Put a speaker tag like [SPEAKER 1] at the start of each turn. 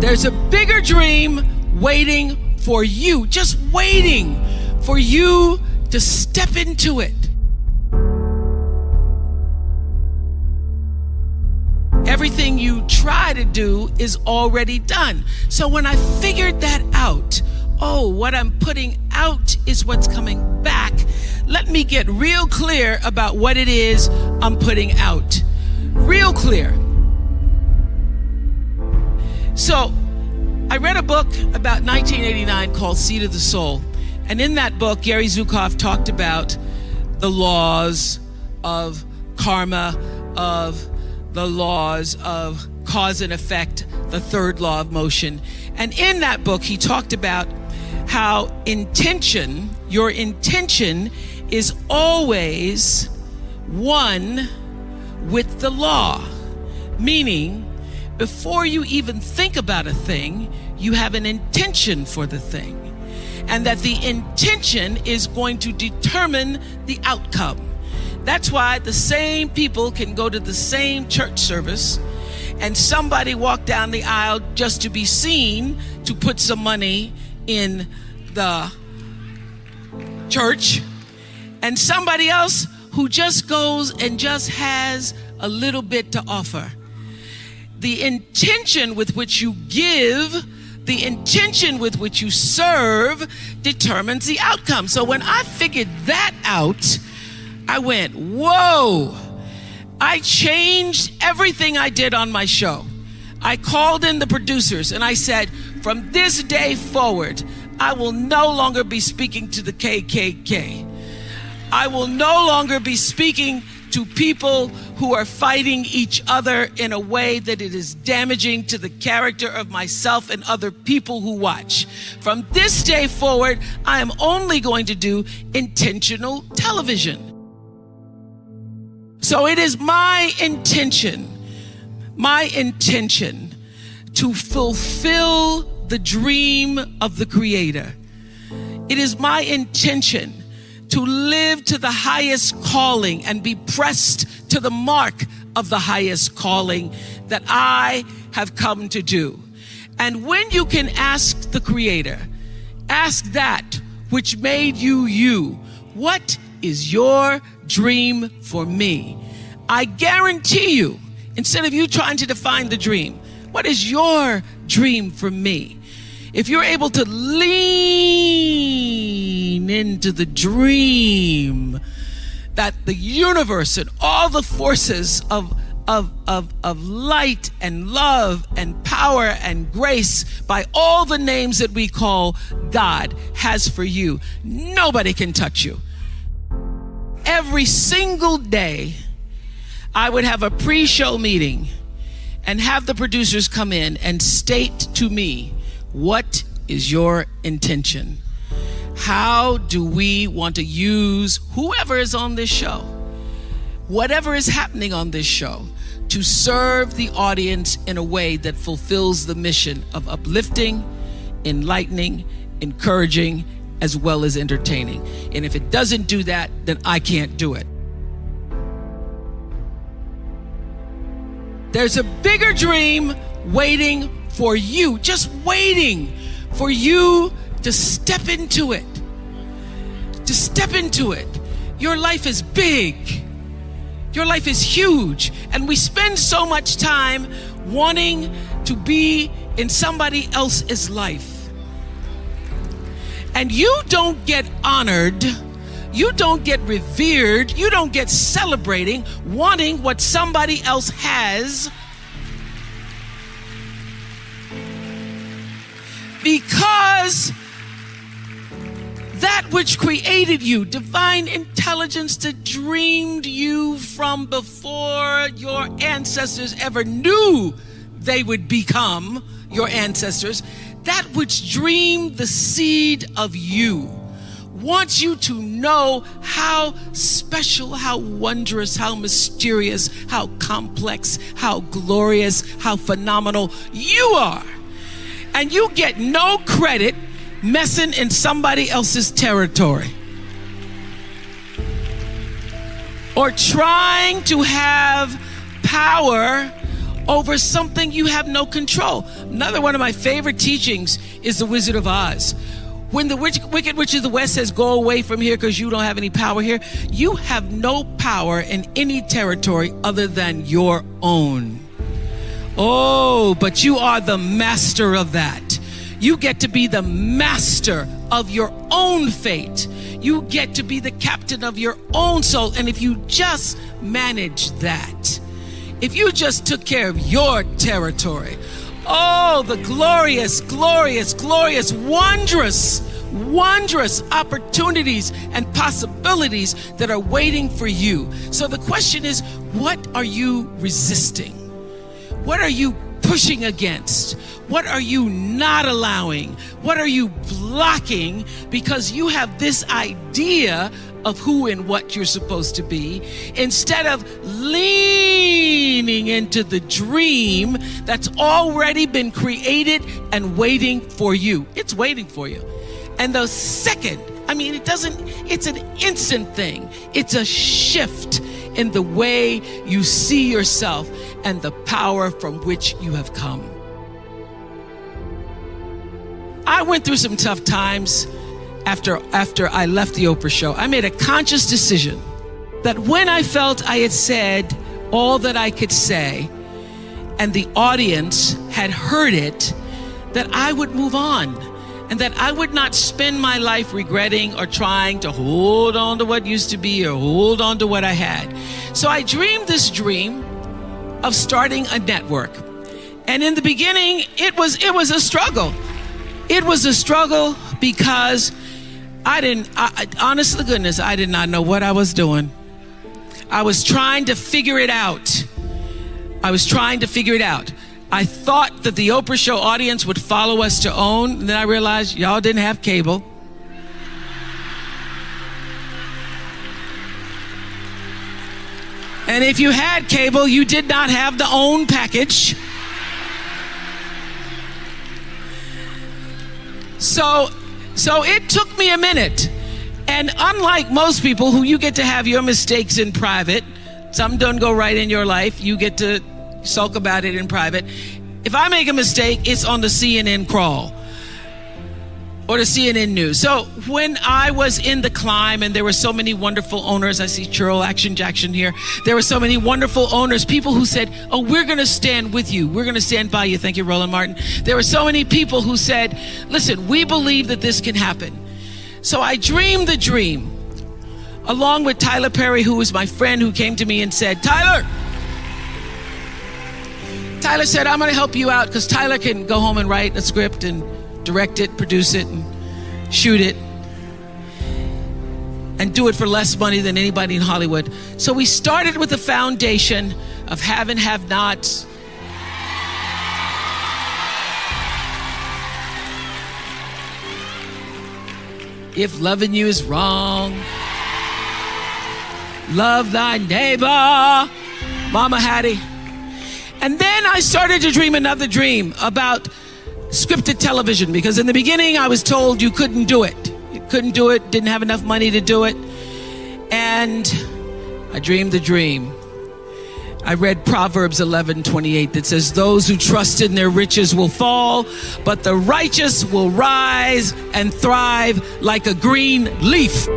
[SPEAKER 1] There's a bigger dream waiting for you, just waiting for you to step into it. Everything you try to do is already done. So when I figured that out, what I'm putting out is what's coming back. Let me get real clear about what it is I'm putting out. Real clear. So I read a book about 1989 called Seed of the Soul. And in that book, Gary Zukav talked about the laws of karma, of the laws of cause and effect, the third law of motion. And in that book, he talked about how your intention is always one with the law. Meaning, before you even think about a thing, you have an intention for the thing. And that the intention is going to determine the outcome. That's why the same people can go to the same church service and somebody walk down the aisle just to be seen to put some money in the church, and somebody else who just goes and just has a little bit to offer. The intention with which you give, the intention with which you serve determines the outcome. So when I figured that out, I went, whoa. I changed everything I did on my show. I called in the producers and I said, from this day forward, I will no longer be speaking to the KKK. I will no longer be speaking to people who are fighting each other in a way that it is damaging to the character of myself and other people who watch. From this day forward, I am only going to do intentional television. So it is my intention to fulfill the dream of the Creator. It is my intention to live to the highest calling and be pressed to the mark of the highest calling that I have come to do. And when you can ask the Creator, ask that which made you you, what is your dream for me? I guarantee you, instead of you trying to define the dream, what is your dream for me? If you're able to lean into the dream that the universe and all the forces of light and love and power and grace by all the names that we call God has for you, nobody can touch you. Every single day, I would have a pre-show meeting and have the producers come in and state to me, what is your intention? How do we want to use whoever is on this show, whatever is happening on this show, to serve the audience in a way that fulfills the mission of uplifting, enlightening, encouraging, as well as entertaining. And if it doesn't do that, then I can't do it. There's a bigger dream waiting for you, just waiting for you to step into it. To step into it. Your life is big. Your life is huge. And we spend so much time wanting to be in somebody else's life. And you don't get honored, you don't get revered, you don't get celebrating wanting what somebody else has, because that which created you, divine intelligence that dreamed you from before your ancestors ever knew they would become your ancestors, that which dreamed the seed of you, wants you to know how special, how wondrous, how mysterious, how complex, how glorious, how phenomenal you are. And you get no credit messing in somebody else's territory or trying to have power over something you have no control. Another one of my favorite teachings is The Wizard of Oz. When the Wicked Witch of the West says, go away from here because you don't have any power here, you have no power in any territory other than your own. Oh, but you are the master of that. You get to be the master of your own fate. You get to be the captain of your own soul. And if you just manage that, if you just took care of your territory, oh, the glorious, glorious, glorious, wondrous opportunities and possibilities that are waiting for you. So the question is, what are you resisting? What are you pushing against? What are you not allowing? What are you blocking because you have this idea of who and what you're supposed to be, instead of leaning into the dream that's already been created and waiting for you. It's waiting for you. And the second, it's an instant thing. It's a shift in the way you see yourself and the power from which you have come. I went through some tough times after I left the Oprah show. I made a conscious decision that when I felt I had said all that I could say and the audience had heard it, that I would move on and that I would not spend my life regretting or trying to hold on to what used to be or hold on to what I had. So I dreamed this dream of starting a network. And in the beginning, it was a struggle. It was a struggle because honest to goodness, I did not know what I was doing. I was trying to figure it out. I thought that the Oprah show audience would follow us to OWN. And then I realized y'all didn't have cable. And if you had cable, you did not have the OWN package. So it took me a minute. And unlike most people who you get to have your mistakes in private, some don't go right in your life, you get to sulk about it in private. If I make a mistake, it's on the CNN crawl or the CNN news. So when I was in the climb and there were so many wonderful owners, I see Churl Action Jackson here. There were so many wonderful owners, people who said, oh, we're going to stand with you. We're going to stand by you. Thank you, Roland Martin. There were so many people who said, listen, we believe that this can happen. So I dreamed the dream along with Tyler Perry, who was my friend, who came to me and said, Tyler said, I'm going to help you out because Tyler can go home and write a script and direct it, produce it, and shoot it, and do it for less money than anybody in Hollywood. So we started with the foundation of have and have nots. If loving you is wrong, love thy neighbor, Mama Hattie. And then I started to dream another dream about scripted television, because in the beginning I was told you couldn't do it. You couldn't do it, didn't have enough money to do it. And I dreamed the dream. I read Proverbs 11:28 that says, those who trust in their riches will fall, but the righteous will rise and thrive like a green leaf.